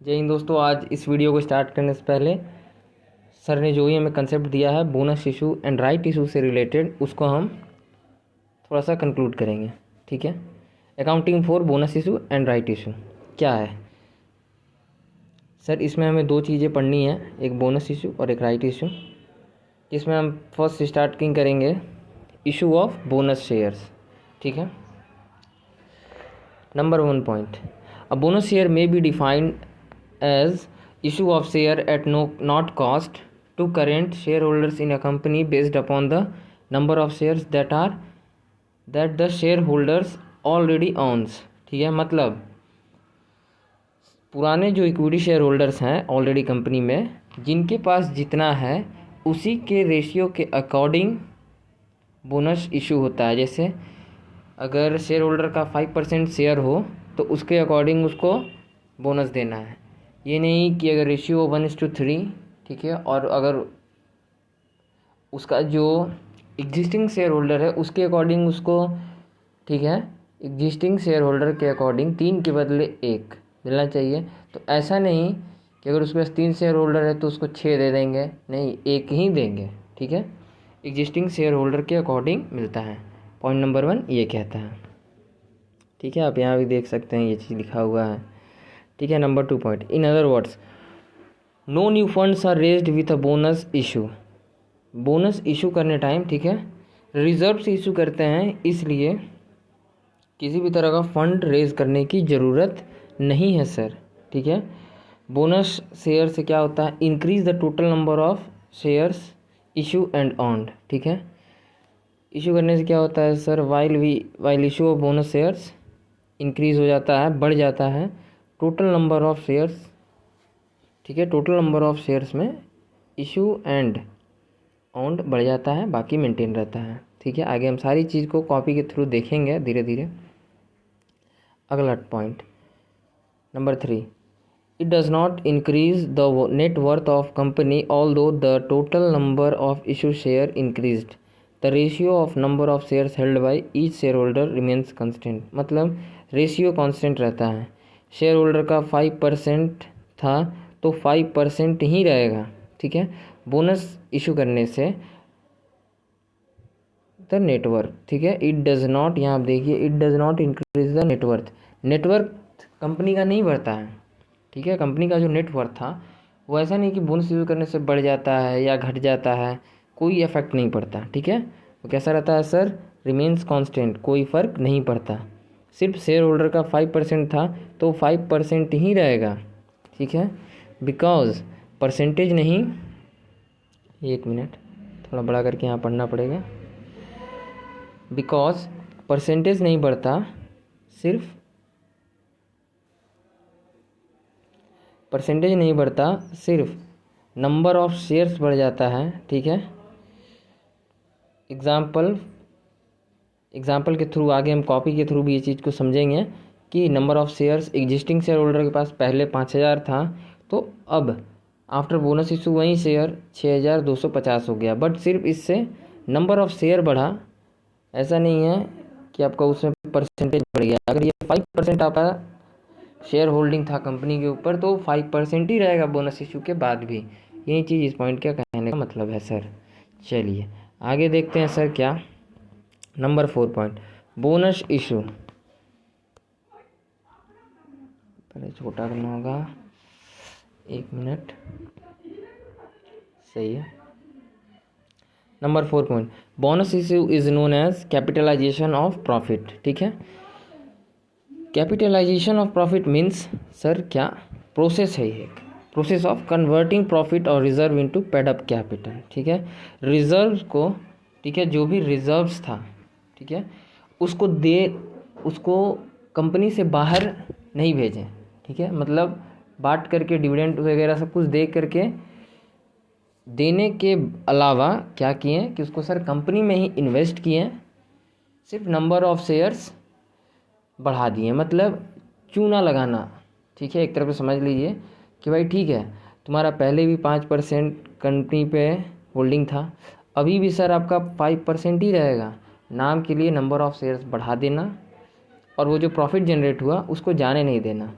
जय हिंद दोस्तों। आज इस वीडियो को स्टार्ट करने से पहले सर ने जो ही हमें कंसेप्ट दिया है bonus issue and right issue से रिलेटेड, उसको हम थोड़ा सा कंक्लूड करेंगे। ठीक है, accounting for bonus issue and right issue क्या है सर? इसमें हमें दो चीज़ें पढ़नी है, एक बोनस इशू और एक राइट इशू। जिसमें हम फर्स्ट स्टार्टिंग करेंगे इशू ऑफ बोनस शेयर्स। ठीक है, number 1 point, a bonus share may be defined as issue of share at not cost to current shareholders in a company based upon the number of shares that the shareholders already owns। ठीक है, मतलब पुराने जो equity share holders हैं already company में, जिनके पास जितना है उसी के रेशियो के अकॉर्डिंग बोनस इशू होता है। जैसे अगर शेयर होल्डर का 5% शेयर हो तो उसके अकॉर्डिंग उसको बोनस देना है। ये नहीं कि अगर रेशियो 1:3, ठीक है, और अगर उसका जो एग्जिस्टिंग शेयर होल्डर है उसके अकॉर्डिंग उसको, ठीक है, एग्जिस्टिंग शेयर होल्डर के अकॉर्डिंग 3 के बदले 1 मिलना चाहिए। तो ऐसा नहीं कि अगर उसके पास 3 शेयर होल्डर है तो उसको 6 दे देंगे, नहीं, 1 ही देंगे। ठीक है, एग्जिस्टिंग शेयर होल्डर के अकॉर्डिंग मिलता है। पॉइंट नंबर 1 ये कहता है। ठीक है, आप यहाँ भी देख सकते हैं ये चीज़ लिखा हुआ है। ठीक है, number 2 point, in other words no new funds are raised with a bonus issue. Bonus issue करने टाइम, ठीक है, रिजर्व से इशू करते हैं, इसलिए किसी भी तरह का फंड रेज करने की ज़रूरत नहीं है सर। ठीक है, बोनस शेयर से क्या होता है, increase the total number of shares issue and owned. ठीक है, इशू करने से क्या होता है sir, while issue of bonus shares increase हो जाता है, बढ़ जाता है टोटल नंबर ऑफ शेयर्स। ठीक है, टोटल नंबर ऑफ शेयर्स में इशू एंड ऑन्ड बढ़ जाता है, बाकी मेंटेन रहता है। ठीक है, आगे हम सारी चीज़ को कॉपी के थ्रू देखेंगे धीरे धीरे। अगला point number 3, it does not increase the net worth of company although the total number of issue share increased, the ratio of number of shares held by each share holder remains constant. मतलब ratio constant रहता है। Share holder का 5% था तो 5% ही रहेगा। ठीक है, bonus issue करने से द नेटवर्थ, ठीक है, इट डज नॉट, यहाँ आप देखिए, it does not increase the net worth. Net worth company का नहीं बढ़ता है। ठीक है, कंपनी का जो नेटवर्थ था वो ऐसा नहीं कि बोनस इशू करने से बढ़ जाता है या घट जाता है, कोई इफेक्ट नहीं पड़ता। ठीक है, वो कैसा रहता है सर, रिमेन्स कांस्टेंट, कोई फ़र्क नहीं पड़ता। सिर्फ शेयर होल्डर का 5% था तो 5% ही रहेगा। ठीक है, बिकॉज परसेंटेज नहीं, 1 मिनट थोड़ा बड़ा करके यहाँ पढ़ना पड़ेगा, बिकॉज परसेंटेज नहीं बढ़ता, सिर्फ परसेंटेज नहीं बढ़ता, सिर्फ नंबर ऑफ शेयर्स बढ़ जाता है। ठीक है, एग्जाम्पल के थ्रू आगे हम कॉपी के थ्रू भी ये चीज़ को समझेंगे कि number of shares existing share holder के पास पहले 5000 था तो अब आफ्टर बोनस इशू वही शेयर 6250 हो गया, बट सिर्फ इससे नंबर ऑफ शेयर बढ़ा, ऐसा नहीं है कि आपका उसमें परसेंटेज बढ़ गया। अगर ये 5% आपका शेयर होल्डिंग था कंपनी के ऊपर तो 5% ही रहेगा बोनस इशू के बाद भी। यही चीज़ इस पॉइंट का कहने का मतलब है सर। चलिए आगे देखते हैं सर क्या, नंबर 4 पॉइंट, बोनस इशू। पहले छोटा करना होगा, 1 मिनट, सही है। Number 4 point, bonus issue is known as capitalisation of profit. ठीक है, capitalisation of profit means sir क्या, प्रोसेस है, ये प्रोसेस ऑफ कन्वर्टिंग प्रॉफिट और reserve into paid up capital. ठीक है, रिजर्व को, ठीक है, जो भी रिजर्व्स था, ठीक है, उसको कंपनी से बाहर नहीं भेजें। ठीक है, मतलब बांट करके डिविडेंड वगैरह सब कुछ दे करके देने के अलावा क्या किए कि उसको सर कंपनी में ही इन्वेस्ट किए, सिर्फ नंबर ऑफ शेयर्स बढ़ा दिए, मतलब चूना लगाना। ठीक है, एक तरफ से समझ लीजिए कि भाई ठीक है, तुम्हारा पहले भी 5% कंपनी पे होल्डिंग था, अभी भी सर आपका 5% ही रहेगा, नाम के लिए नंबर ऑफ शेयर्स बढ़ा देना और वो जो प्रॉफिट जनरेट हुआ उसको जाने नहीं देना।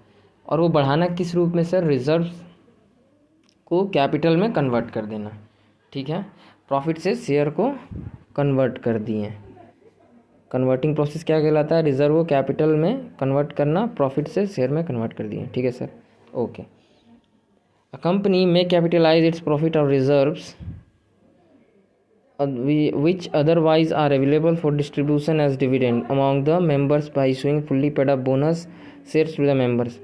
और वो बढ़ाना किस रूप में सर, रिजर्व को कैपिटल में कन्वर्ट कर देना, ठीक है। प्रॉफिट से शेयर को कन्वर्ट कर दिए, कन्वर्टिंग प्रोसेस क्या कहलाता है, रिजर्व को कैपिटल में कन्वर्ट करना, प्रॉफिट से शेयर में कन्वर्ट कर दिए, ठीक है sir, okay. A company may capitalise its profit और reserves which otherwise are available for distribution as dividend among the members by issuing fully paid up bonus shares to the members।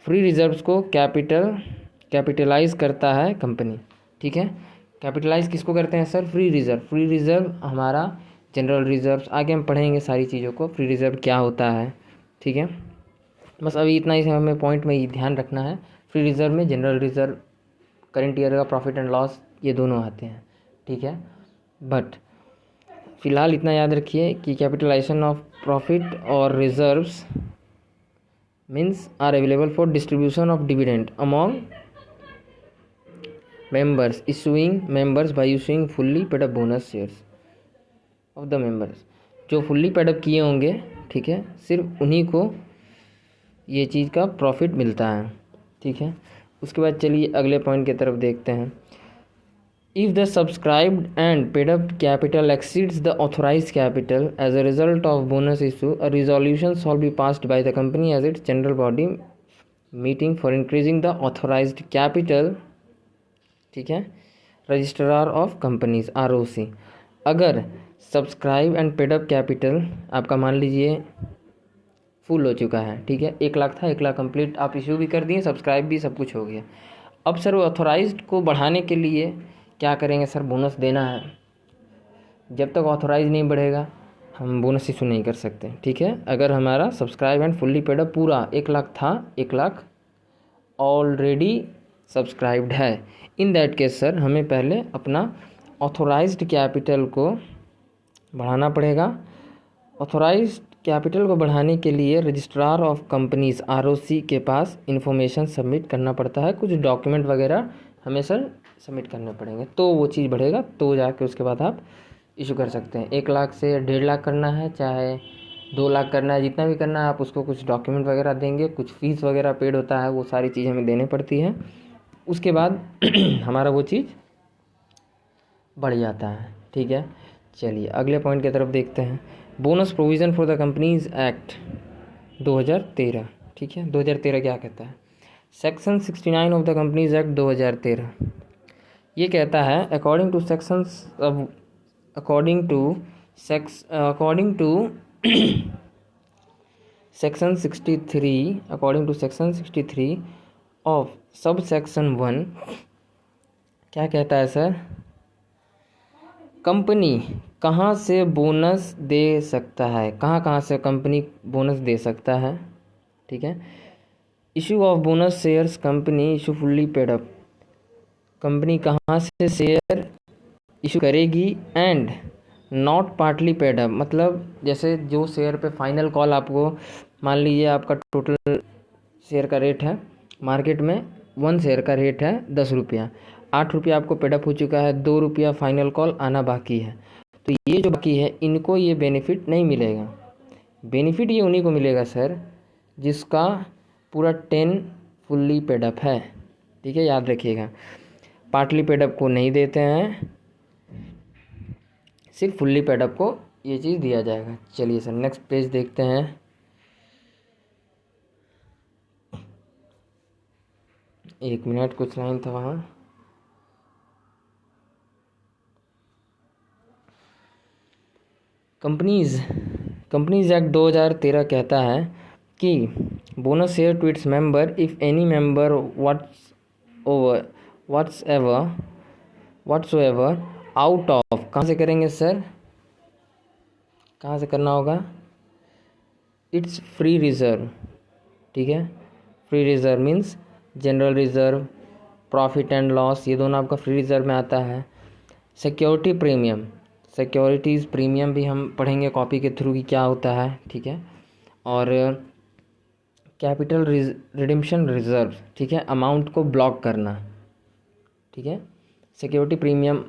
Free reserves को capitalise करता है company, ठीक है। Capitalise किसको करते हैं sir, free reserve. Free reserve हमारा general reserves, आगे हम पढ़ेंगे सारी चीज़ों को, फ्री रिजर्व क्या होता है, ठीक है। बस अभी इतना ही हमें पॉइंट में ही ध्यान रखना है। फ्री रिजर्व में जनरल रिजर्व, करंट ईयर का प्रॉफिट एंड लॉस, ये दोनों आते हैं, ठीक है। बट फिलहाल इतना याद रखिए कि कैपिटलाइजेशन ऑफ प्रॉफिट और reserves means are available for distribution of dividend among members by issuing fully paid up bonus shares of the members. जो फुल्ली पेड अप किए होंगे, ठीक है, सिर्फ उन्हीं को ये चीज़ का प्रॉफिट मिलता है, ठीक है। उसके बाद चलिए अगले पॉइंट की तरफ देखते हैं। If the subscribed and paid up capital exceeds the authorized capital as a result of bonus issue, a resolution shall be passed by the company as its general body meeting for increasing the authorized capital, ठीक है, registrar of companies ROC। अगर subscribe and paid up capital आपका मान लीजिए full हो चुका है, ठीक है, 1 लाख था, 1 लाख कंप्लीट आप इशू भी कर दिए, सब्सक्राइब भी, सब कुछ हो गया। अब सर वो ऑथोराइज्ड को बढ़ाने के लिए क्या करेंगे सर, बोनस देना है। जब तक ऑथोराइज नहीं बढ़ेगा हम बोनस इशू नहीं कर सकते, ठीक है। अगर हमारा subscribe and fully paid up पूरा 1 लाख था, 1 लाख ऑलरेडी सब्सक्राइब्ड है, इन दैट केस सर हमें पहले अपना ऑथोराइज्ड कैपिटल को बढ़ाना पड़ेगा। ऑथोराइज्ड कैपिटल को बढ़ाने के लिए रजिस्ट्रार ऑफ कंपनीज ROC के पास इंफॉर्मेशन सबमिट करना पड़ता है, कुछ डॉक्यूमेंट वगैरह हमें सर सबमिट करने पड़ेंगे, तो वो चीज़ बढ़ेगा, तो जाके उसके बाद आप इशू कर सकते हैं। 1 लाख से 1.5 लाख करना है, चाहे 2 लाख करना है, जितना भी करना है आप उसको कुछ डॉक्यूमेंट वगैरह देंगे, कुछ फीस वगैरह पेड होता है, वो सारी चीज़ हमें देने पड़ती है। उसके बाद हमारा वो चीज़ बढ़ जाता है, ठीक है। चलिए अगले पॉइंट की तरफ देखते हैं। Bonus provision for the companies act 2013, ठीक है। 2013 क्या कहता है, section 69 of the companies act 2013 ये कहता है, according to section 63 of sub section 1 क्या कहता है सर, कंपनी कहाँ से बोनस दे सकता है, कहाँ से कंपनी बोनस दे सकता है, ठीक है। Issue of bonus shares company issue fully paid up, company कहाँ से शेयर इशू करेगी, and not partly paid up, मतलब जैसे जो शेयर पे फाइनल कॉल आपको, मान लीजिए आपका टोटल शेयर का रेट है मार्केट में, 1 शेयर का रेट है 10 रुपया, 8 रुपया आपको पेडअप हो चुका है, 2 रुपया फाइनल कॉल आना बाकी है, तो ये जो बाकी है इनको ये बेनिफिट नहीं मिलेगा। बेनिफिट ये उन्हीं को मिलेगा सर जिसका पूरा 10 फुल्ली पेडअप है, ठीक है, याद रखिएगा। पार्टली पेडअप को नहीं देते हैं, सिर्फ फुल्ली पेडअप को ये चीज़ दिया जाएगा। चलिए सर नेक्स्ट पेज देखते हैं। एक मिनट, कुछ लाइन था वहाँ, कंपनीज एक्ट 2013 कहता है कि bonus share to its member if any member whatsoever out of, कहाँ से करेंगे सर, कहाँ से करना होगा, इट्स फ्री रिजर्व, ठीक है। Free reserve means general reserve, profit and loss, ये दोनों आपका फ्री रिजर्व में आता है। सिक्योरिटी प्रीमियम, सिक्योरिटीज़ प्रीमियम भी हम पढ़ेंगे कॉपी के थ्रू कि क्या होता है, ठीक है। और कैपिटल रिडेम्पशन रिजर्व, ठीक है, अमाउंट को ब्लॉक करना, ठीक है। सिक्योरिटी प्रीमियम,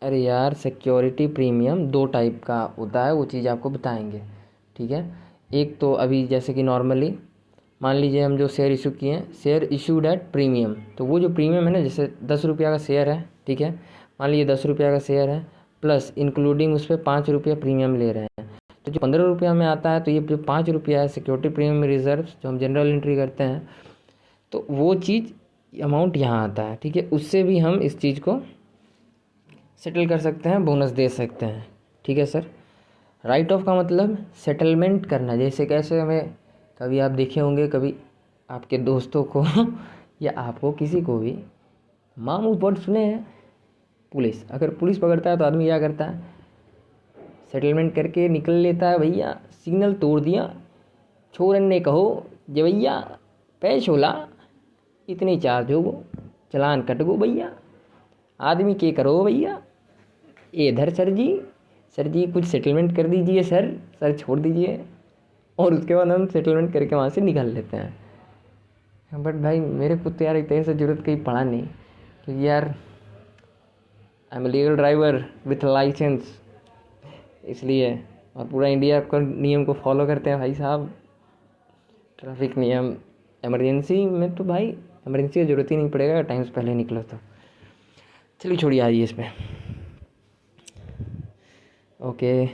अरे यार सिक्योरिटी प्रीमियम 2 टाइप का होता है, वो चीज़ आपको बताएंगे, ठीक है। एक तो अभी जैसे कि नॉर्मली मान लीजिए हम जो शेयर इशू किए हैं, शेयर इशूड एट प्रीमियम, तो वो जो प्रीमियम है ना, जैसे 10 रुपया का शेयर है, ठीक है, मान लीजिए 10 रुपया का शेयर है, प्लस इंक्लूडिंग उस पर 5 रुपया प्रीमियम ले रहे हैं, तो जो 15 रुपया में आता है, तो ये जो 5 रुपया है सिक्योरिटी प्रीमियम रिजर्व जो हम जनरल एंट्री करते हैं, तो वो चीज़ अमाउंट यहाँ आता है, ठीक है। उससे भी हम इस चीज़ को सेटल कर सकते हैं, बोनस दे सकते हैं, ठीक है सर। राइट ऑफ का मतलब सेटलमेंट करना, जैसे कैसे हमें कभी आप देखे होंगे, कभी आपके दोस्तों को या आपको किसी को भी मामूस वर्ड सुने हैं, पुलिस, अगर पुलिस पकड़ता है तो आदमी क्या करता है, सेटलमेंट करके निकल लेता है, भैया सिग्नल तोड़ दिया, छोरन ने कहो जे भैया पैश होला इतने चार्ज हो, चलान कट गो भैया, आदमी के करो भैया, इधर सर जी कुछ सेटलमेंट कर दीजिए सर छोड़ दीजिए, और उसके बाद हम सेटलमेंट करके वहाँ से निकाल लेते हैं। बट भाई मेरे को तो यार इतने से ज़रूरत कहीं पड़ा नहीं, क्योंकि यार I am legal driver with licence, इसलिए, और पूरा इंडिया का नियम को फॉलो करते हैं भाई साहब, ट्रैफिक नियम। इमरजेंसी में तो भाई इमरजेंसी की ज़रूरत ही नहीं पड़ेगा, टाइम से पहले निकलो तो। चलिए छोड़िए, आइए इस पर। Okay,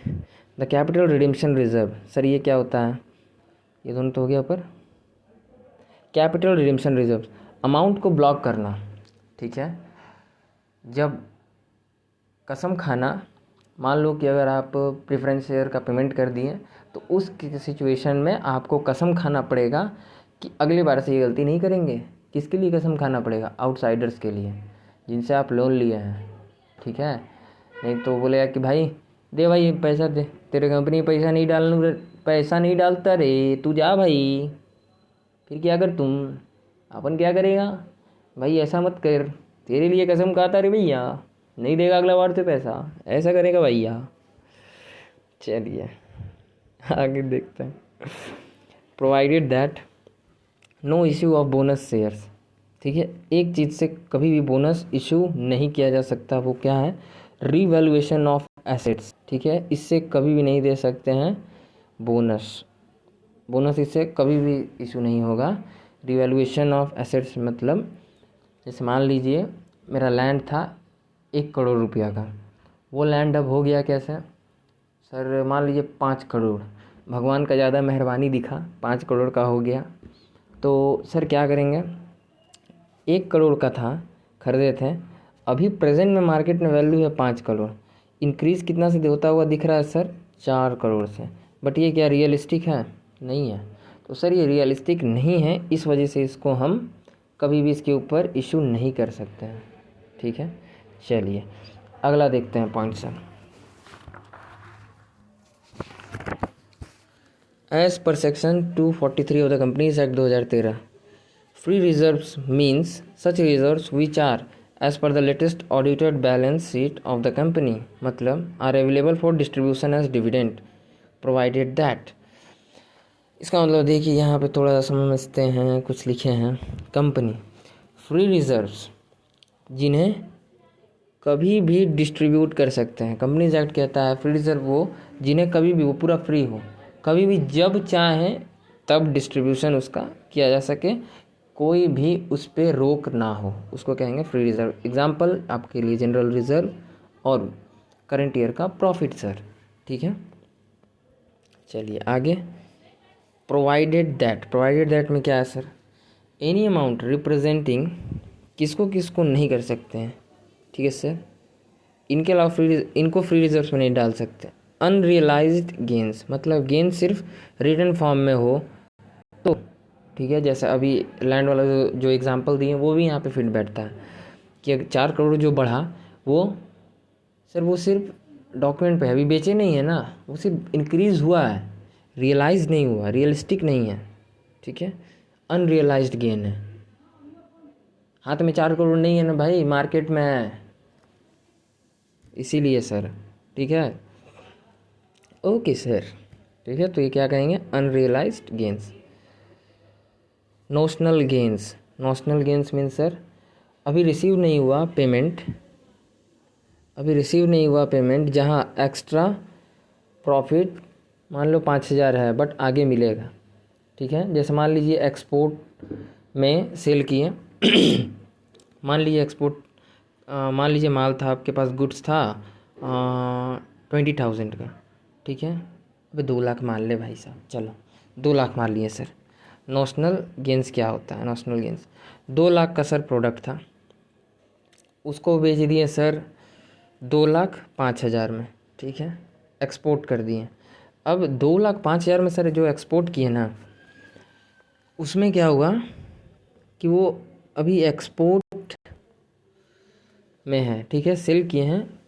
the capital redemption reserve, sir ये क्या होता है, ये दोनों तो हो गया ऊपर। कैपिटल रिडेम्पशन रिजर्व, अमाउंट को ब्लॉक करना, ठीक है। जब कसम खाना, मान लो कि अगर आप प्रेफरेंस शेयर का पेमेंट कर दिए, तो उस सिचुएशन में आपको कसम खाना पड़ेगा कि अगली बार से ये गलती नहीं करेंगे। किसके लिए कसम खाना पड़ेगा, आउटसाइडर्स के लिए, जिनसे आप लोन लिए हैं, ठीक है। नहीं तो बोलेगा कि भाई दे भाई पैसा दे, तेरे कंपनी पैसा नहीं डालता रे, तू जा भाई, फिर क्या कर तुम, अपन क्या करेगा भाई, ऐसा मत कर, तेरे लिए कसम खाता रे भैया, नहीं देगा अगला बार से पैसा, ऐसा करेगा भैया। चलिए आगे देखते हैं। Provided that no issue of bonus shares, ठीक है, एक चीज़ से कभी भी बोनस इशू नहीं किया जा सकता, वो क्या है, रीवैल्यूएशन ऑफ एसेट्स, ठीक है, इससे कभी भी नहीं दे सकते हैं बोनस इससे कभी भी इशू नहीं होगा। रिवैल्यूएशन ऑफ एसेट्स मतलब, जैसे मान लीजिए मेरा लैंड था 1 करोड़ रुपया का, वो लैंड अब हो गया कैसे सर, मान लीजिए 5 करोड़, भगवान का ज़्यादा मेहरबानी दिखा, 5 करोड़ का हो गया, तो सर क्या करेंगे, 1 करोड़ का था, खरीदे थे, अभी प्रेजेंट में मार्केट में वैल्यू है 5 करोड़, इंक्रीज़ कितना से होता हुआ दिख रहा है सर, 4 करोड़ से, बट ये क्या रियलिस्टिक है, नहीं है। तो सर ये रियलिस्टिक नहीं है, इस वजह से इसको हम कभी भी इसके ऊपर इशू नहीं कर सकते हैं, ठीक है। चलिए अगला देखते हैं point sir. As per section 243 of the companies act 2013, free reserves means such reserves which are as per the latest audited balance sheet of the company, मतलब are available for distribution as dividend provided that. इसका मतलब देखिए यहाँ पे थोड़ा सा समझते हैं, कुछ लिखे हैं, कंपनी फ्री रिजर्व्स जिन्हें कभी भी डिस्ट्रीब्यूट कर सकते हैं, कंपनीज एक्ट कहता है फ्री रिजर्व वो जिन्हें कभी भी, वो पूरा फ्री हो, कभी भी जब चाहें तब डिस्ट्रीब्यूशन उसका किया जा सके, कोई भी उस पर रोक ना हो, उसको कहेंगे फ्री रिजर्व। एग्जाम्पल आपके लिए जनरल रिजर्व और करंट ईयर का प्रॉफिट सर, ठीक है। चलिए आगे, प्रोवाइडेड दैट में क्या है सर, एनी अमाउंट रिप्रेजेंटिंग, किसको किसको नहीं कर सकते हैं, ठीक है सर, इनके अलावा इनको फ्री रिजर्व्स में नहीं डाल सकते। अनरियलाइज्ड गेंस, मतलब गेन सिर्फ रिटर्न फॉर्म में हो तो, ठीक है, जैसे अभी लैंड वाला जो एग्जांपल दिए वो भी यहाँ पे फिट बैठता है कि 4 करोड़ जो बढ़ा वो सर वो सिर्फ डॉक्यूमेंट पे है, अभी बेचे नहीं है ना, वो सिर्फ इंक्रीज़ हुआ है, रियलाइज नहीं हुआ, रियलिस्टिक नहीं है, ठीक है, अनरियलाइज्ड गेन है। हाथ में 4 करोड़ नहीं है ना भाई, मार्केट में है, इसीलिए सर, ठीक है। ओके सर, ठीक है, तो ये क्या कहेंगे, unrealised gains. Notional gains mean sir अभी रिसीव नहीं हुआ पेमेंट, जहाँ एक्स्ट्रा प्रॉफिट मान लो 5,000 है बट आगे मिलेगा, ठीक है। जैसे मान लीजिए एक्सपोर्ट में सेल किए मान लीजिए माल था आपके पास, गुड्स था 20,000 का, ठीक है। अबे 2 लाख मान ले भाई साहब, चलो 2 लाख मान लिए सर। नॉशनल गेंस क्या होता है? नॉशनल गेंस 2 लाख का सर प्रोडक्ट था, उसको बेच दिए सर 2,05,000 में, ठीक है, एक्सपोर्ट कर दिए। अब 2,05,000 में सर जो एक्सपोर्ट किए ना, उसमें क्या हुआ कि वो अभी एक्सपोर्ट में है, ठीक है, सेल किए हैं,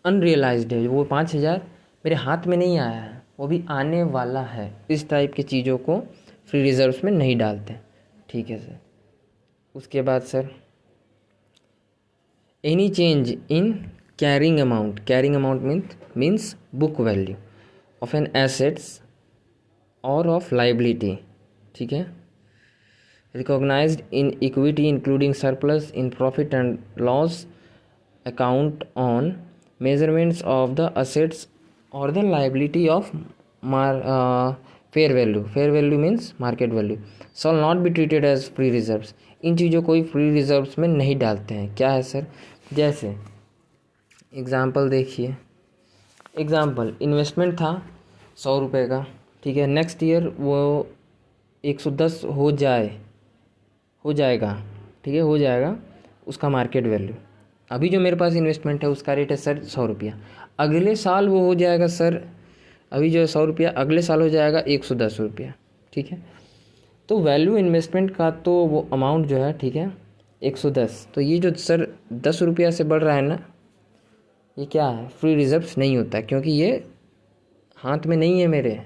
अनरियलाइज्ड है, वो 5,000 मेरे हाथ में नहीं आया है, वो भी आने वाला है। इस टाइप की चीज़ों को फ्री रिजर्व्स में नहीं डालते, ठीक है सर। उसके बाद sir any change in carrying amount means book value of an assets और ऑफ लाइबिलिटी, ठीक है, recognized in equity including surplus in profit and loss account on measurements of the assets or the liability of fair value means market value shall not be treated as free reserves। इन चीज़ों को free reserves में नहीं डालते हैं। क्या है sir? जैसे example देखिए, एग्जाम्पल इन्वेस्टमेंट था 100 रुपये का, ठीक है, नेक्स्ट ईयर वो 110 हो जाएगा, ठीक है, हो जाएगा उसका मार्केट वैल्यू। अभी जो मेरे पास इन्वेस्टमेंट है उसका रेट है सर 100 रुपया, अगले साल वो हो जाएगा सर, अभी जो है 100 रुपया, अगले साल हो जाएगा 110 रुपया, ठीक है। तो वैल्यू इन्वेस्टमेंट का तो वो अमाउंट जो है, ठीक है, 110, तो ये जो सर 10 रुपया से बढ़ रहा है ना, ये क्या है? फ्री रिजर्व्स नहीं होता, क्योंकि ये हाथ में नहीं है मेरे,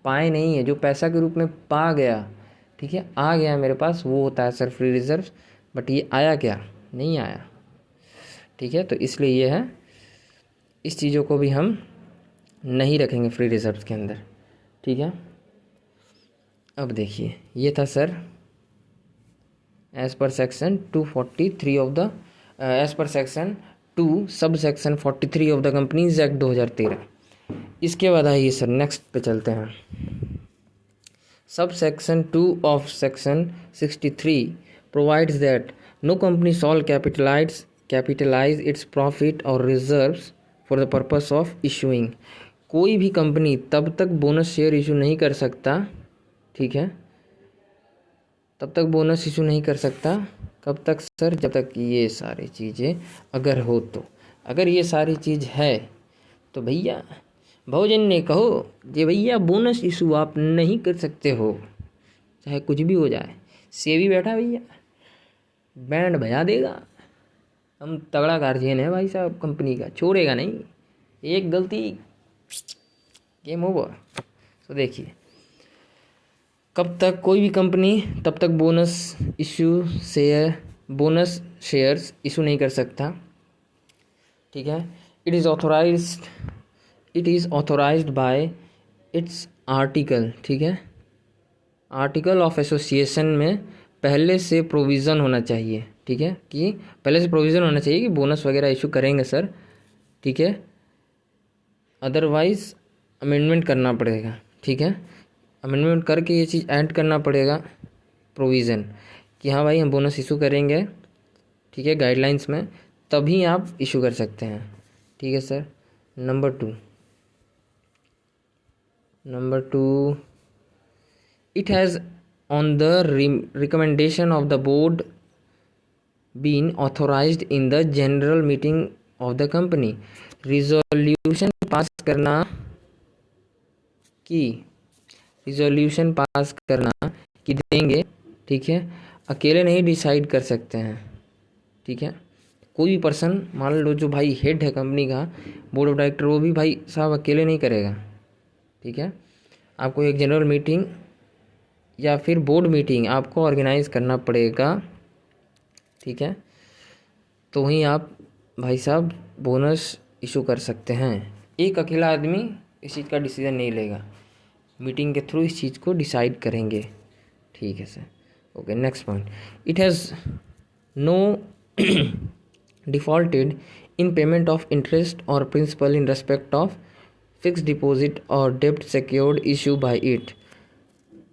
पाए नहीं है, जो पैसा के रूप में पा गया, ठीक है, आ गया मेरे पास, वो होता है सर फ्री रिजर्व। बट ये आया क्या? नहीं आया, ठीक है। तो इसलिए ये है, इस चीज़ों को भी हम नहीं रखेंगे फ्री रिजर्व के अंदर, ठीक है। अब देखिए, ये था sir as per section 243 of the as per section 2 sub section 43 of the companies act 2013। इसके बाद आइए सर नेक्स्ट पे चलते हैं। Subsection 2 of Section 63 provides that no company shall capitalize its profit or reserves for the purpose of issuing। कोई भी company तब तक बोनस शेयर इशू नहीं कर सकता, ठीक है, तब तक बोनस इशू नहीं कर सकता, कब तक सर? जब तक ये सारी चीज़ें अगर हो तो, अगर ये सारी चीज़ है तो भैया बहुजन ने कहो कि भैया बोनस इशू आप नहीं कर सकते हो, चाहे कुछ भी हो जाए। सेबी बैठा भैया, बैंड बजा देगा, हम तगड़ा गार्जियन है भाई साहब कंपनी का, छोड़ेगा नहीं, एक गलती गेम ओवर। तो देखिए, कब तक कोई भी कंपनी तब तक बोनस शेयर्स इशू नहीं कर सकता, ठीक है। It is authorised by its article, ठीक है, आर्टिकल ऑफ एसोसिएशन में पहले से प्रोविज़न होना चाहिए, ठीक है, कि पहले से प्रोविज़न होना चाहिए कि बोनस वगैरह इशू करेंगे सर, ठीक है, अदरवाइज़ अमेंडमेंट करना पड़ेगा, ठीक है, अमेंडमेंट करके ये चीज़ ऐड करना पड़ेगा प्रोविज़न कि हाँ भाई हम बोनस इशू करेंगे, ठीक है, गाइडलाइंस में, तभी आप इशू कर सकते हैं, ठीक है sir. Number two it has on the recommendation of the board been authorized in the general meeting of the company resolution पास करना कि देंगे, ठीक है, अकेले नहीं डिसाइड कर सकते हैं, ठीक है। कोई भी पर्सन, मान लो जो भाई हेड है कंपनी का, बोर्ड ऑफ डायरेक्टर, वो भी भाई साहब अकेले नहीं करेगा, ठीक है, आपको एक जनरल मीटिंग या फिर बोर्ड मीटिंग आपको ऑर्गेनाइज करना पड़ेगा, ठीक है, तो वहीं आप भाई साहब बोनस इशू कर सकते हैं। एक अकेला आदमी इस चीज़ का डिसीजन नहीं लेगा, मीटिंग के थ्रू इस चीज़ को डिसाइड करेंगे, ठीक है sir. Okay, next point, it has no defaulted in payment of interest और principal in respect of fix deposit और डेब्ट secured issue by it.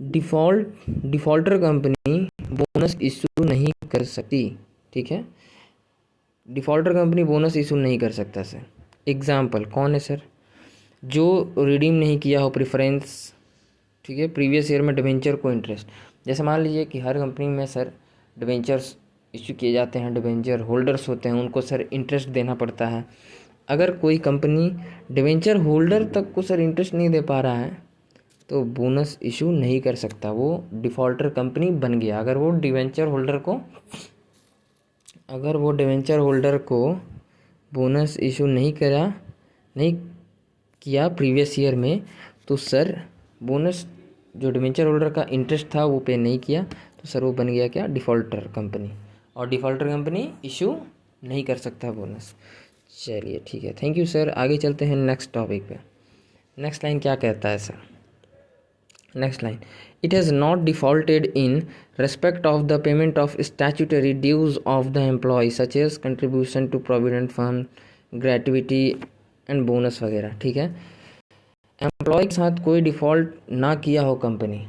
Defaulter company bonus issue नहीं कर सकती, ठीक है। डिफ़ॉल्टर कंपनी बोनस इशू नहीं कर सकता सर। एग्जाम्पल कौन है सर? जो रिडीम नहीं किया हो प्रेफरेंस, ठीक है, प्रीवियस ईयर में डिवेंचर को इंटरेस्ट। जैसे मान लीजिए कि हर कंपनी में सर डिवेंचर्स इशू किए जाते हैं, डिवेंचर होल्डर्स होते हैं, उनको सर इंटरेस्ट देना पड़ता है। अगर कोई कंपनी डिवेंचर होल्डर तक को सर इंटरेस्ट नहीं दे पा रहा है तो बोनस इशू नहीं कर सकता, वो डिफ़ॉल्टर कंपनी बन गया। अगर वो डिवेंचर होल्डर को बोनस इशू नहीं किया प्रीवियस ईयर में, तो सर बोनस जो डिवेंचर होल्डर का इंटरेस्ट था वो पे नहीं किया, तो सर वो बन गया क्या? Defaulter company. और डिफ़ॉल्टर कंपनी इशू नहीं कर सकता बोनस। चलिए ठीक है, थैंक यू सर। आगे चलते हैं नेक्स्ट टॉपिक पे। नेक्स्ट लाइन क्या कहता है sir? Next line, it has not defaulted in respect of the payment of statutory dues of the employ such as contribution to provident fund, gratuity and bonus वगैरह, ठीक है। Employ के साथ कोई डिफ़ॉल्ट ना किया हो कंपनी,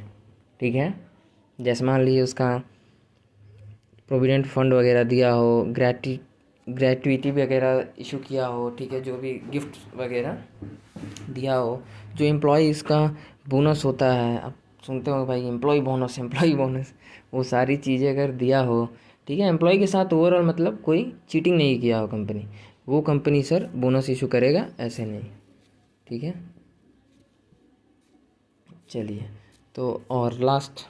ठीक है, जैसे मान लीजिए उसका प्रोविडेंट फंड वगैरह दिया हो, ग्रेट्युटी वगैरह इशू किया हो, ठीक है, जो भी गिफ्ट वगैरह दिया हो, जो एम्प्लॉय इसका बोनस होता है, आप सुनते हो भाई एम्प्लॉय बोनस, वो सारी चीज़ें अगर दिया हो, ठीक है, एम्प्लॉय के साथ ओवरऑल मतलब कोई चीटिंग नहीं किया हो कंपनी, वो कंपनी सर बोनस इशू करेगा, ऐसे नहीं, ठीक है। चलिए तो और last,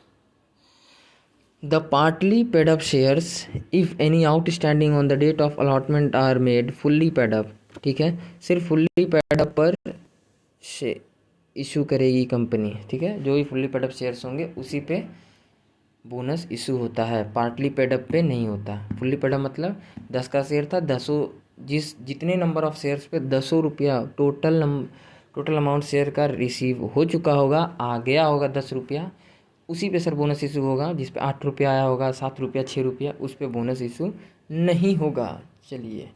the partly paid up shares if any outstanding on the date of allotment are made fully paid up, ठीक है, सिर्फ फुल्ली पेड अप पर इशू करेगी कंपनी, ठीक है, जो भी फुल्ली पेड अप शेयर्स होंगे उसी पे बोनस इशू होता है, पार्टली पेड अप पे नहीं होता। फुल्ली पेड अप मतलब 10 का शेयर था, 10 जितने नंबर ऑफ शेयर्स पे 10 रुपया टोटल अमाउंट शेयर का रिसीव हो चुका होगा, आ गया होगा 10 रुपया, उसी पे सर बोनस इशू होगा। जिस पे 8 रुपया आया होगा, 7 रुपया, 6 रुपया, उस पे बोनस इशू नहीं होगा। चलिए,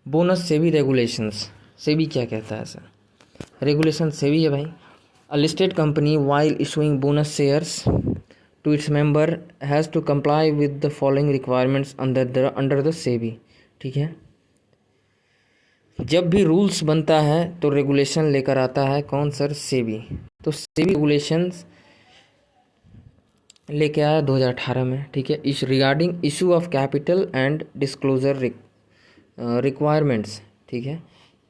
बोनस सेबी रेगुलेशंस, सेबी क्या कहता है सर? रेगुलेशन सेबी है भाई, a listed company while issuing bonus shares to its member has to comply with the following requirements under the SEBI, ठीक है। जब भी रूल्स बनता है तो रेगुलेशन लेकर आता है कौन सर? सेबी। तो सेबी रेगुलेशंस लेके आया 2018 में, ठीक है, इस regarding issue of capital and disclosure requirements, ठीक है।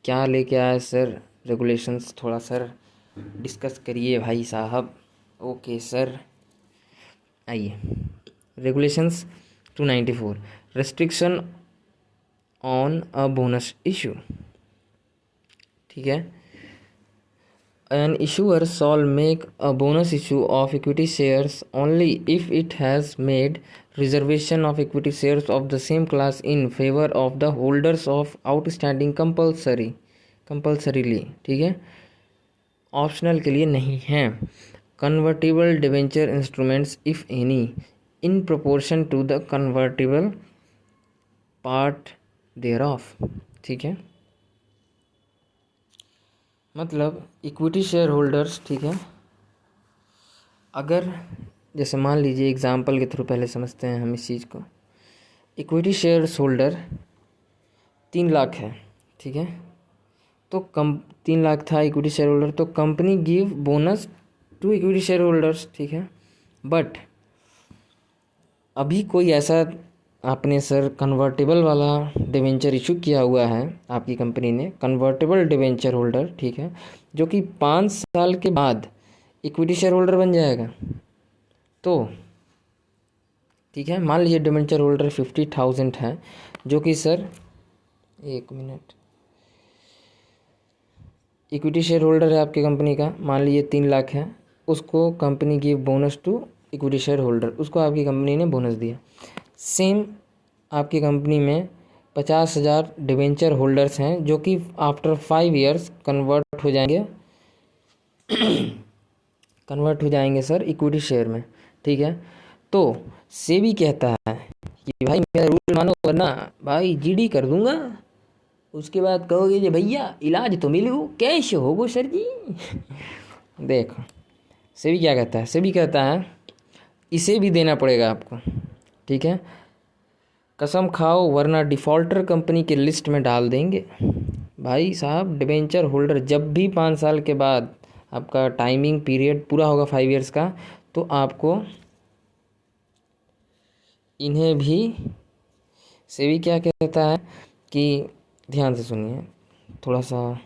क्या लेके आया सर रेगुलेशंस? थोड़ा सर डिस्कस करिए भाई साहब। ओके सर, आइए, regulations 294, restriction on a bonus issue, ठीक है। An issuer shall make a bonus issue of equity shares only if it has made reservation of equity shares of the same class in favor of the holders of outstanding compulsorily, ठीक है, optional के लिए नहीं है। Convertible debenture instruments if any in proportion to the convertible part thereof, ठीक है, मतलब equity share holders, ठीक है, अगर जैसे मान लीजिए एग्जांपल के थ्रू पहले समझते हैं हम इस चीज़ को। इक्विटी शेयर्स होल्डर 3 लाख है, ठीक है, तो 3 लाख था इक्विटी शेयर होल्डर, तो company give bonus to equity share holders, ठीक है। बट अभी कोई ऐसा आपने सर कन्वर्टेबल वाला डिवेंचर इशू किया हुआ है आपकी कंपनी ने, कन्वर्टेबल डिवेंचर होल्डर, ठीक है, जो कि 5 साल के बाद इक्विटी शेयर होल्डर बन जाएगा, तो ठीक है, मान लीजिए डिवेंचर होल्डर 50,000 है, जो कि sir 1 minute, equity share holder है आपकी कंपनी का, मान लीजिए 3 लाख है, उसको company give bonus to equity share holder, उसको आपकी कंपनी ने बोनस दिया। सेम आपकी कंपनी में 50,000 डिवेंचर होल्डर्स हैं जो कि आफ्टर 5 ईयर्स कन्वर्ट हो जाएंगे सर इक्विटी शेयर में, ठीक है। तो सेबी कहता है कि भाई मेरा रूल मानो वरना भाई जीडी कर दूंगा, उसके बाद कहोगे कि भैया इलाज तो मिले हो, कैसे हो वो सर जी। देखो सेबी क्या कहता है, सेबी कहता है इसे भी देना पड़ेगा आपको, ठीक है, कसम खाओ वरना डिफ़ॉल्टर कंपनी के लिस्ट में डाल देंगे। भाई साहब डिबेंचर होल्डर जब भी 5 साल के बाद आपका टाइमिंग पीरियड पूरा होगा 5 ईयर्स का, तो आपको इन्हें भी सेबी क्या कहता है कि ध्यान से सुनिए, थोड़ा सा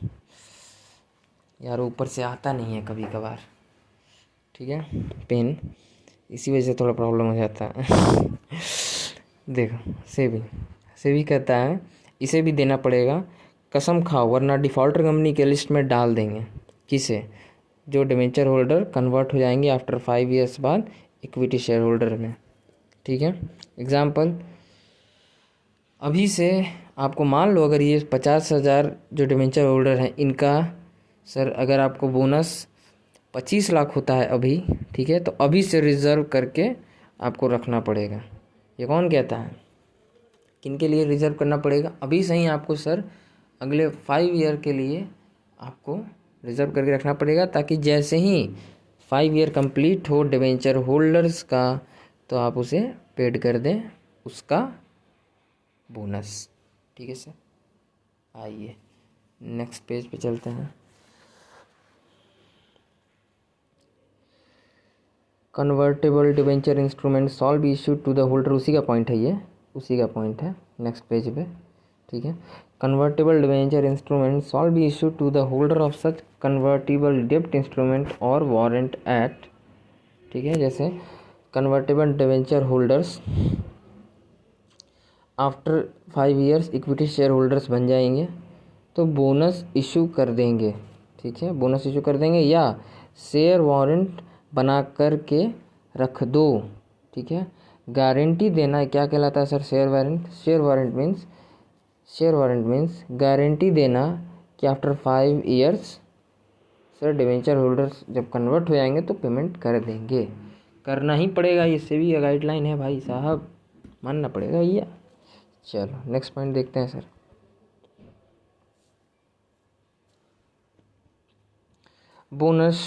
यार ऊपर से आता नहीं है कभी कभार, ठीक है, पेन, इसी वजह से थोड़ा प्रॉब्लम हो जाता है। देखो सेबी कहता है इसे भी देना पड़ेगा, कसम खाओ वरना डिफ़ॉल्टर कंपनी के लिस्ट में डाल देंगे। किसे? जो डिबेंचर होल्डर कन्वर्ट हो जाएंगे आफ्टर 5 ईयर्स बाद इक्विटी शेयर होल्डर में, ठीक है। एग्जाम्पल, अभी से आपको मान लो अगर ये 50,000 जो डिबेंचर होल्डर हैं इनका सर अगर आपको बोनस 25 लाख होता है अभी, ठीक है, तो अभी से रिज़र्व करके आपको रखना पड़ेगा। ये कौन कहता है? किन के लिए रिज़र्व करना पड़ेगा? अभी से ही आपको सर अगले 5 ईयर के लिए आपको रिज़र्व करके रखना पड़ेगा, ताकि जैसे ही 5 ईयर कंप्लीट हो डिबेंचर होल्डर्स का तो आप उसे पेड कर दें उसका बोनस, ठीक है सर। आइए नेक्स्ट पेज पे चलते हैं। Convertible debenture instrument solve issued to the holder, उसी का पॉइंट है ये, उसी का पॉइंट है नेक्स्ट पेज पे, ठीक है। Convertible debenture instrument solve issued to the holder of such convertible डेब्ट इंस्ट्रूमेंट और वारंट एट, ठीक है, जैसे convertible debenture holders after 5 years equity share holders बन जाएंगे तो बोनस इशू कर देंगे, ठीक है, बोनस इशू कर देंगे या शेयर वारंट बना कर के रख दो, ठीक है। गारंटी देना क्या कहलाता है sir? Share warrant. Share warrant means guarantee देना कि after 5 years sir debenture holders जब कन्वर्ट हो जाएंगे तो पेमेंट कर देंगे। करना ही पड़ेगा, ये सेबी का गाइडलाइन है भाई साहब, मानना पड़ेगा भैया। चलो नेक्स्ट पॉइंट देखते हैं sir. Bonus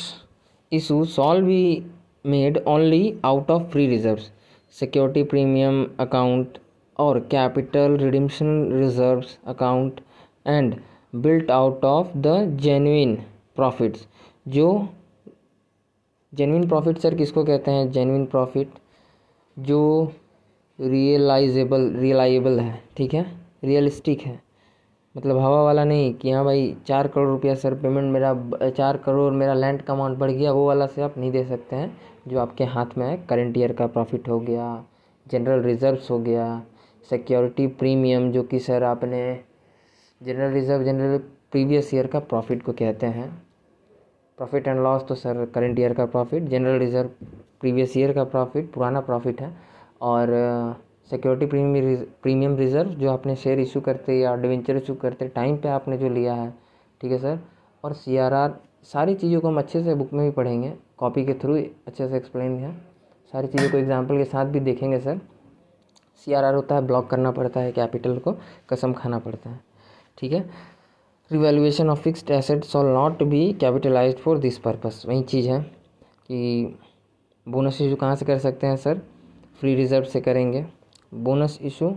issue shall be made only out of free reserves, security premium account or capital redemption reserves account and built out of the genuine profits। जो जेन्युइन प्रॉफिट सर किसको कहते हैं? Genuine profit जो realisable है, ठीक है, realistic है, मतलब हवा वाला नहीं कि हाँ भाई 4 करोड़ रुपया सर पेमेंट मेरा 4 करोड़ मेरा लैंड का अमाउंट बढ़ गया, वो वाला से आप नहीं दे सकते हैं। जो आपके हाथ में है करेंट ईयर का प्रॉफिट हो गया, जनरल रिजर्व्स हो गया, सिक्योरिटी प्रीमियम जो कि सर आपने general reserve general previous year का प्रॉफिट को कहते हैं। प्रॉफिट एंड लॉस तो सर करेंट ईयर का profit, general reserve previous year का प्रॉफिट पुराना प्रॉफिट है, और सिक्योरिटी प्रीमियम रिज़र्व जो आपने शेयर इशू करते या डिवेंचर इशू करते टाइम पे आपने जो लिया है, ठीक है सर। और CRR, सारी चीज़ों को हम अच्छे से बुक में भी पढ़ेंगे, कॉपी के थ्रू अच्छे से एक्सप्लेन है, सारी चीज़ों को एग्जांपल के साथ भी देखेंगे सर। CRR होता है ब्लॉक करना पड़ता है, कैपिटल को कसम खाना पड़ता है, ठीक है। Revaluation of fixed asset shawl not B capitalised for this purpose, वही चीज़ है कि बोनस इशू कहाँ से कर सकते हैं सर? फ्री रिजर्व से करेंगे। बोनस इशू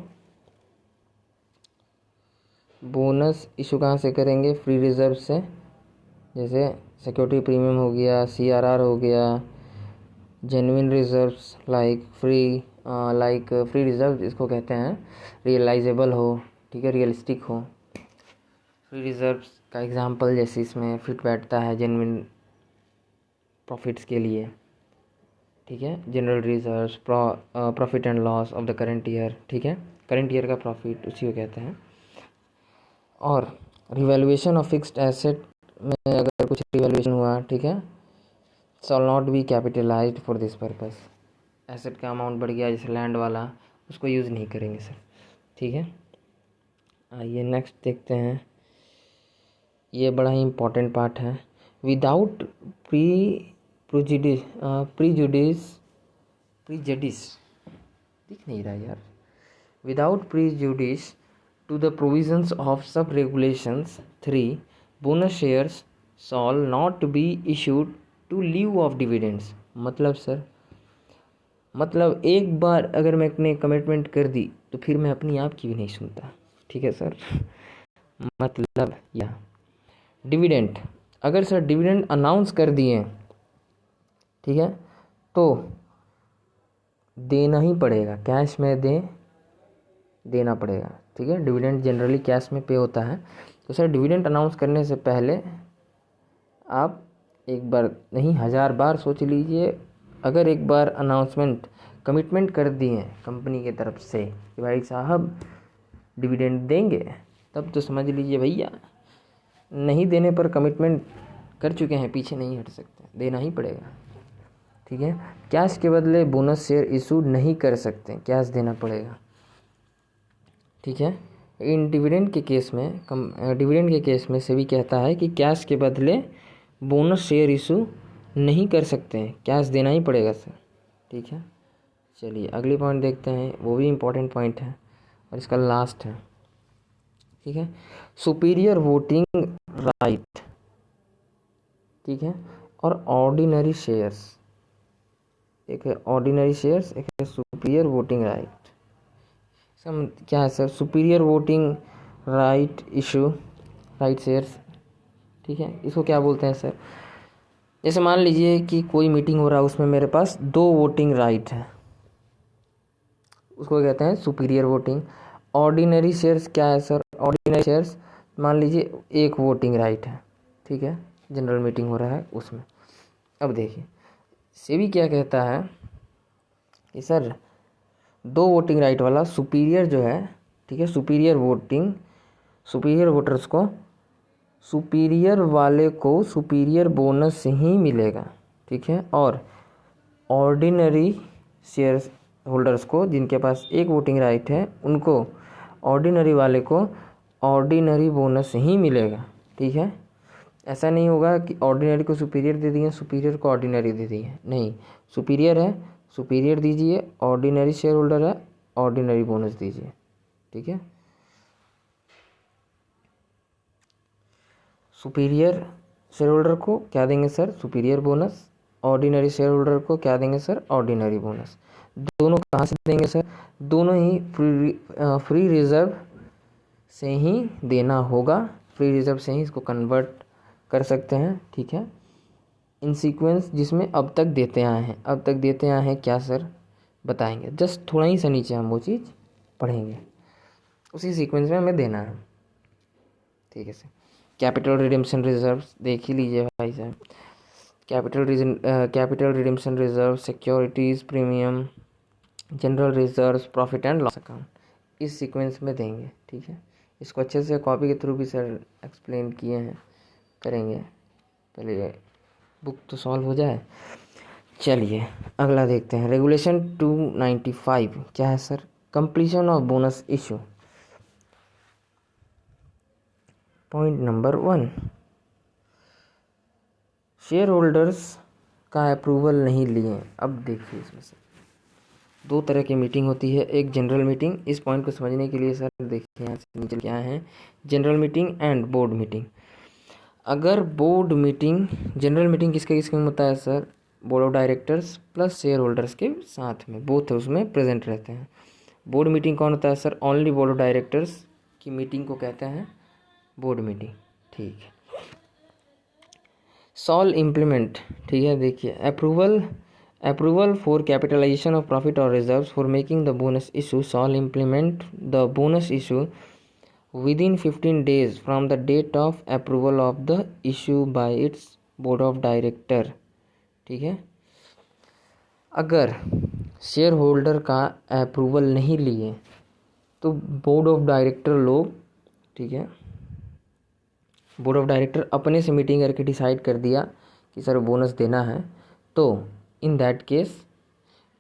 कहाँ से करेंगे? फ्री रिजर्व से, जैसे सिक्योरिटी प्रीमियम हो गया, CRR हो गया, genuine reserves like free reserve इसको कहते हैं, रियलाइजेबल हो, ठीक है, रियलिस्टिक हो। फ्री रिजर्व्स का एग्जांपल जैसे इसमें फिट बैठता है जेन्युइन प्रॉफिट्स के लिए, ठीक है, general reserves, profit and loss of the current year, ठीक है, करेंट ईयर का प्रॉफिट उसी को कहते हैं। और रिवैल्यूएशन ऑफ फिक्स्ड एसेट में अगर कुछ रिवैल्यूएशन हुआ, ठीक है, shawl not B capitalised for this purpose, asset का अमाउंट बढ़ गया जैसे लैंड वाला, उसको यूज़ नहीं करेंगे सर, ठीक है। आइए नेक्स्ट देखते हैं, ये बड़ा ही इम्पोर्टेंट पार्ट है। विदाउट प्रीजुडिस दिख नहीं रहा यार, without prejudice to the provisions of sub regulations 3 bonus shares shall not be issued to lieu of dividends। मतलब एक बार अगर मैंने कमिटमेंट कर दी तो फिर मैं अपनी आप की भी नहीं सुनता। ठीक है सर। मतलब या डिविडेंड, अगर सर डिविडेंड अनाउंस कर दिए, ठीक है, तो देना ही पड़ेगा, कैश में देना पड़ेगा। ठीक है, डिविडेंड जनरली कैश में पे होता है। तो सर डिविडेंड अनाउंस करने से पहले आप एक बार नहीं 1000 बार सोच लीजिए। अगर एक बार अनाउंसमेंट कमिटमेंट कर दिए कंपनी की तरफ से कि भाई साहब डिविडेंड देंगे, तब तो समझ लीजिए भैया नहीं देने पर कमिटमेंट कर चुके हैं, पीछे नहीं हट सकते, देना ही पड़ेगा। ठीक है, कैश के बदले बोनस शेयर इशू नहीं कर सकते, कैश देना पड़ेगा। ठीक है, इन डिविडेंड के केस में सेबी कहता है कि कैश के बदले बोनस शेयर इशू नहीं कर सकते हैं, कैश देना ही पड़ेगा सर। ठीक है, चलिए अगली पॉइंट देखते हैं, वो भी इम्पोर्टेंट पॉइंट है और इसका लास्ट है। ठीक है, सुपीरियर वोटिंग राइट। ठीक है, और ऑर्डिनरी शेयर्स, एक है ऑर्डिनरी शेयर्स, एक है सुपीरियर वोटिंग राइट। क्या है sir? Superior voting right issue right shares. ठीक है, इसको क्या बोलते हैं सर? जैसे मान लीजिए कि कोई मीटिंग हो रहा है, उसमें मेरे पास 2 वोटिंग राइट है, उसको कहते हैं सुपीरियर वोटिंग। ऑर्डिनरी शेयर्स क्या है सर? ऑर्डिनरी शेयर्स मान लीजिए 1 वोटिंग राइट है। ठीक है, जनरल मीटिंग हो रहा है उसमें। अब देखिए सेबी क्या कहता है कि सर 2 वोटिंग राइट वाला सुपीरियर जो है, ठीक है, सुपीरियर वोटर्स को, सुपीरियर वाले को सुपीरियर बोनस ही मिलेगा। ठीक है, और ऑर्डिनरी शेयर होल्डर्स को, जिनके पास 1 वोटिंग राइट है, उनको, ऑर्डिनरी वाले को ऑर्डिनरी बोनस ही मिलेगा। ठीक है, ऐसा नहीं होगा कि ऑर्डिनरी को सुपीरियर दे दिए, सुपीरियर को ऑर्डिनरी दे दिए, नहीं, सुपीरियर है सुपीरियर दीजिए, ऑर्डिनरी शेयर होल्डर है ऑर्डिनरी बोनस दीजिए। ठीक है, सुपीरियर शेयर होल्डर को क्या देंगे sir? Superior bonus. Ordinary share holder को क्या देंगे सर? Ordinary bonus. दोनों कहाँ से देंगे सर? दोनों ही फ्री रिजर्व से ही देना होगा, फ्री रिजर्व से ही इसको कन्वर्ट कर सकते हैं। ठीक है, इन सीक्वेंस जिसमें अब तक देते आए हैं क्या सर? बताएंगे, जस्ट थोड़ा ही सा नीचे हम वो चीज़ पढ़ेंगे, उसी सीक्वेंस में हमें देना है। ठीक है सर, कैपिटल रिडेम्पशन रिजर्व देख ही लीजिए भाई साहब। Capital redemption reserve, securities premium, general reserve, profit and loss account, इस सीक्वेंस में देंगे। ठीक है, इसको अच्छे से कॉपी के थ्रू भी सर एक्सप्लेन किए हैं, करेंगे, पहले बुक तो सॉल्व हो जाए। चलिए अगला देखते हैं, रेगुलेशन 295 क्या है sir? Completion of bonus issue. Point number 1, share holders का अप्रूवल नहीं लिए। अब देखिए इसमें से 2 तरह की मीटिंग होती है, एक जनरल मीटिंग। इस पॉइंट को समझने के लिए सर देखिए यहाँ से नीचे क्या है, general meeting and board meeting. अगर बोर्ड मीटिंग, जनरल मीटिंग किसके में होता है sir? Board of directors plus share holders के साथ में, बोथ उसमें प्रेजेंट रहते हैं। बोर्ड मीटिंग कौन होता है sir? Only board of directors की मीटिंग को कहते हैं बोर्ड मीटिंग। ठीक है, सॉल इम्प्लीमेंट। ठीक है, देखिए approval for capitalization of profit और reserves for making the bonus issue shall implement the bonus issue within 15 days from the date of approval of the issue by its board of director। ठीक है, अगर share holder का approval नहीं लिए तो board of director लोग, ठीक है, बोर्ड ऑफ डायरेक्टर अपने से मीटिंग करके डिसाइड कर दिया कि सर बोनस देना है, तो इन दैट केस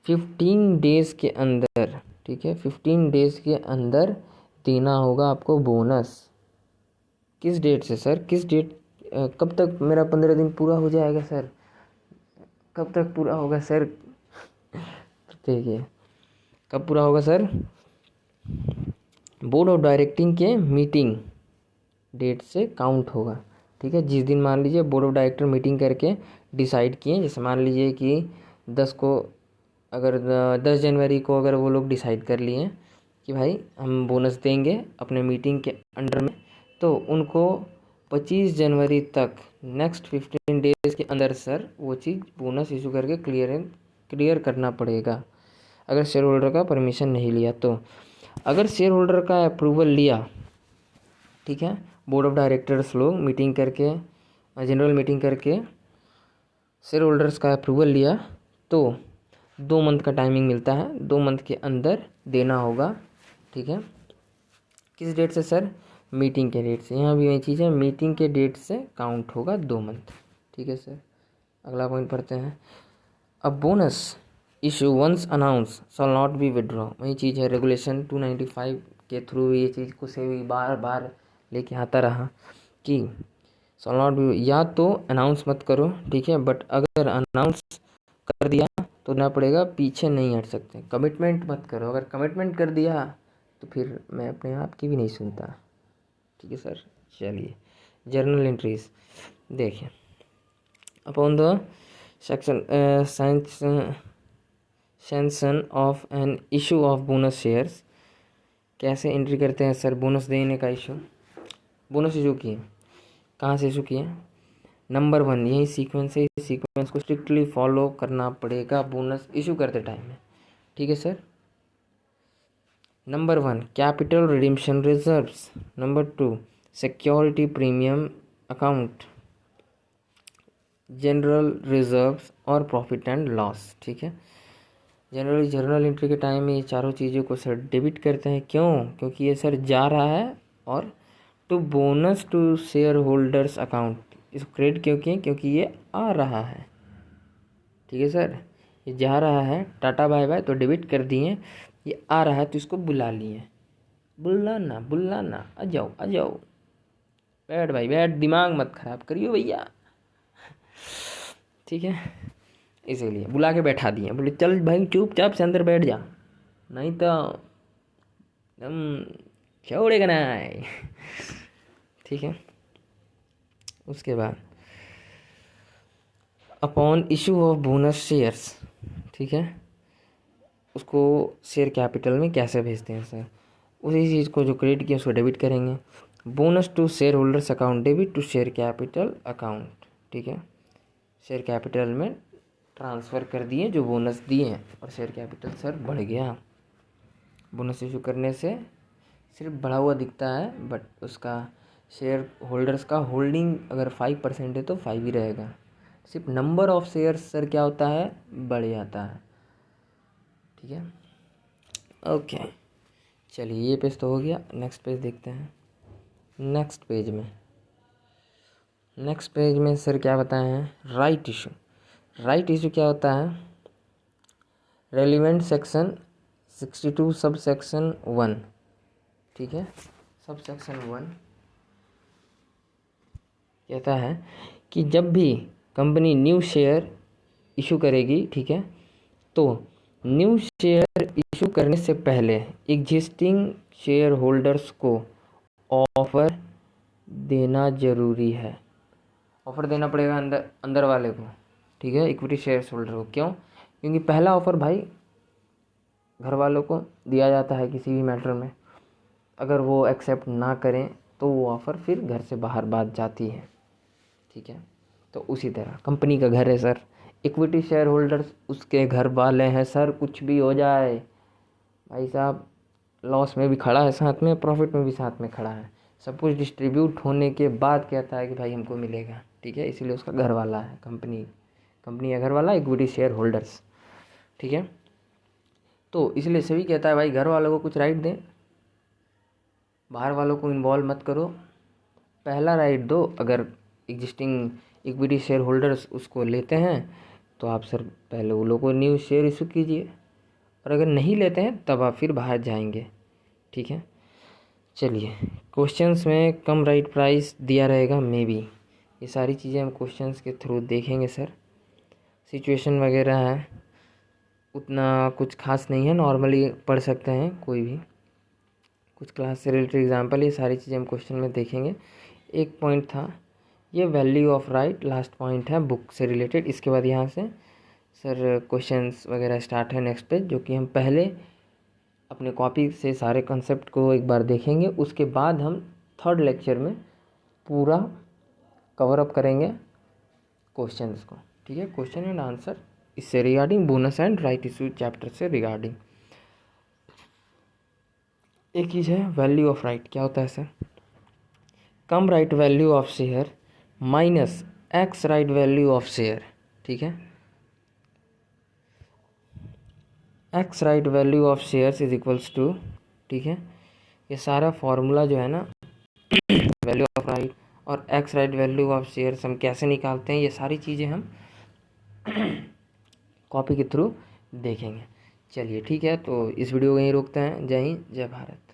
15 डेज़ के अंदर, ठीक है, 15 डेज़ के अंदर देना होगा आपको बोनस। किस डेट से सर? किस डेट, कब तक मेरा 15 दिन पूरा हो जाएगा सर? कब तक पूरा होगा सर? देखिए कब पूरा होगा सर? बोर्ड ऑफ डायरेक्टिंग के मीटिंग डेट से काउंट होगा। ठीक है, जिस दिन मान लीजिए बोर्ड ऑफ डायरेक्टर मीटिंग करके डिसाइड किए, जैसे मान लीजिए कि 10 को, अगर 10 जनवरी को अगर वो लोग डिसाइड कर लिए कि भाई हम बोनस देंगे अपने मीटिंग के अंडर में, तो उनको 25 जनवरी तक नेक्स्ट 15 डेज के अंदर सर वो चीज़ बोनस इशू करके क्लियर करना पड़ेगा, अगर शेयर होल्डर का परमिशन नहीं लिया तो। अगर शेयर होल्डर का अप्रूवल लिया, ठीक है, बोर्ड ऑफ डायरेक्टर्स लोग मीटिंग करके, जनरल मीटिंग करके शेयर होल्डर्स का अप्रूवल लिया, तो 2 मंथ का टाइमिंग मिलता है, 2 मंथ के अंदर देना होगा। ठीक है, किस डेट से सर? मीटिंग के डेट से। यहाँ भी वही चीज़ है, मीटिंग के डेट से काउंट होगा 2 मंथ। ठीक है सर, अगला पॉइंट पढ़ते हैं। अब bonus issue once announce shall not be withdraw. वही चीज़ है, रेगुलेशन 295 के थ्रू ये चीज़ को से भी बार बार लेके आता रहा कि शॉल नॉट बी, या तो अनाउंस मत करो, ठीक है, बट अगर अनाउंस कर दिया तो ना पड़ेगा, पीछे नहीं हट सकते। कमिटमेंट मत करो, अगर कमिटमेंट कर दिया तो फिर मैं अपने आप की भी नहीं सुनता। ठीक है सर, चलिए जर्नल एंट्रीज देखिए। Upon the sanction of an issue of bonus shares, कैसे एंट्री करते हैं सर बोनस देने का इशू? बोनस इशू किए, कहाँ से इशू किए? नंबर 1, यही सीक्वेंस है, इस सीक्वेंस को स्ट्रिक्टली फॉलो करना पड़ेगा बोनस इशू करते टाइम में। ठीक है sir. Number 1, capital रिडीम्पशन reserves. Number 2, security premium account, general reserves और प्रॉफिट एंड लॉस। ठीक है, जनरली जर्नल एंट्री के टाइम में ये चारों चीज़ों को सर डेबिट करते हैं। क्यों? क्योंकि ये सर जा रहा है, और to bonus to share holders account, इसको क्रेडिट क्यों किए? क्योंकि ये आ रहा है। ठीक है सर, ये जा रहा है, टाटा बाय बाय तो डेबिट कर दिए, ये आ रहा है तो इसको बुला लिए। बुलाना, आ जाओ आ जाओ, बैठ भाई बैठ, दिमाग मत खराब करियो भैया। ठीक है, इसीलिए बुला के बैठा दिए, बोले चल भाई चुपचाप से अंदर बैठ जा, नहीं तो हम छोड़ेगा ना। ठीक है, उसके बाद upon issue of bonus shares, ठीक है, उसको शेयर कैपिटल में कैसे भेजते हैं सर? उसी चीज़ को जो क्रेडिट किया उसको डेबिट करेंगे। Bonus to share holders account, debit to share capital account. ठीक है, शेयर कैपिटल में ट्रांसफ़र कर दिए जो बोनस दिए हैं, और शेयर कैपिटल सर बढ़ गया। बोनस इशू करने से सिर्फ बढ़ा हुआ दिखता है, बट उसका शेयर होल्डर्स का होल्डिंग अगर 5% है तो 5 ही रहेगा। सिर्फ नंबर ऑफ शेयर्स सर क्या होता है? बढ़ जाता है। ठीक है, ओके, चलिए ये पेज तो हो गया। नेक्स्ट पेज देखते हैं। नेक्स्ट पेज में सर क्या बताए हैं? Right issue. राइट इशू क्या होता है? रेलिवेंट सेक्शन 62 सब सेक्शन 1। ठीक है, सब सेक्शन 1 कहता है कि जब भी कंपनी न्यू शेयर इशू करेगी, ठीक है, तो न्यू शेयर इशू करने से पहले एग्जिस्टिंग शेयर होल्डर्स को ऑफर देना ज़रूरी है। ऑफ़र देना पड़ेगा अंदर वाले को। ठीक है, इक्विटी शेयर होल्डर को। क्यों? क्योंकि पहला ऑफ़र भाई घर वालों को दिया जाता है किसी भी मैटर में, अगर वो एक्सेप्ट ना करें तो वो ऑफ़र फिर घर से बाहर बात जाती है। ठीक है, तो उसी तरह कंपनी का घर है सर, इक्विटी शेयर होल्डर्स उसके घर वाले हैं सर। कुछ भी हो जाए भाई साहब, लॉस में भी खड़ा है साथ में, प्रॉफिट में भी साथ में खड़ा है, सब कुछ डिस्ट्रीब्यूट होने के बाद कहता है कि भाई हमको मिलेगा। ठीक है, इसीलिए उसका घर वाला है, कंपनी या घर वाला, इक्विटी शेयर होल्डर्स। ठीक है, तो इसलिए सभी कहता है भाई घर वालों को कुछ राइट दें, बाहर वालों को इन्वॉल्व मत करो, पहला राइट दो। अगर एग्जिस्टिंग इक्विटी शेयर होल्डर्स उसको लेते हैं तो आप सर पहले वो लोगों को न्यू शेयर इशू कीजिए, और अगर नहीं लेते हैं तब आप फिर बाहर जाएंगे। ठीक है, चलिए क्वेश्चंस में कम राइट प्राइस दिया रहेगा मे बी, ये सारी चीज़ें हम क्वेश्चंस के थ्रू देखेंगे सर। सिचुएशन वगैरह है, उतना कुछ खास नहीं है, नॉर्मली पढ़ सकते हैं कोई भी, कुछ क्लास से रिलेटेड एग्जाम्पल, ये सारी चीज़ें हम क्वेश्चन में देखेंगे। एक पॉइंट था ये value of right, last point है बुक से रिलेटेड। इसके बाद यहाँ से सर क्वेश्चंस वगैरह स्टार्ट है नेक्स्ट पेज, जो कि हम पहले अपने कॉपी से सारे कॉन्सेप्ट को एक बार देखेंगे, उसके बाद हम थर्ड लेक्चर में पूरा कवर अप करेंगे क्वेश्चंस को। ठीक है, क्वेश्चन एंड आंसर इससे regarding, bonus and right issue chapter से रिगार्डिंग। एक चीज़ है वैल्यू ऑफ राइट, क्या होता है sir? Cum right value of share minus ex right value of share. ठीक है, ex right value of shares is equals to, ठीक है, ये सारा फॉर्मूला जो है ना वैल्यू ऑफ राइट और ex right value of shares हम कैसे निकालते हैं, ये सारी चीज़ें हम कॉपी के थ्रू देखेंगे। चलिए ठीक है, तो इस वीडियो को यहीं रोकते हैं। जय हिंद, जय भारत।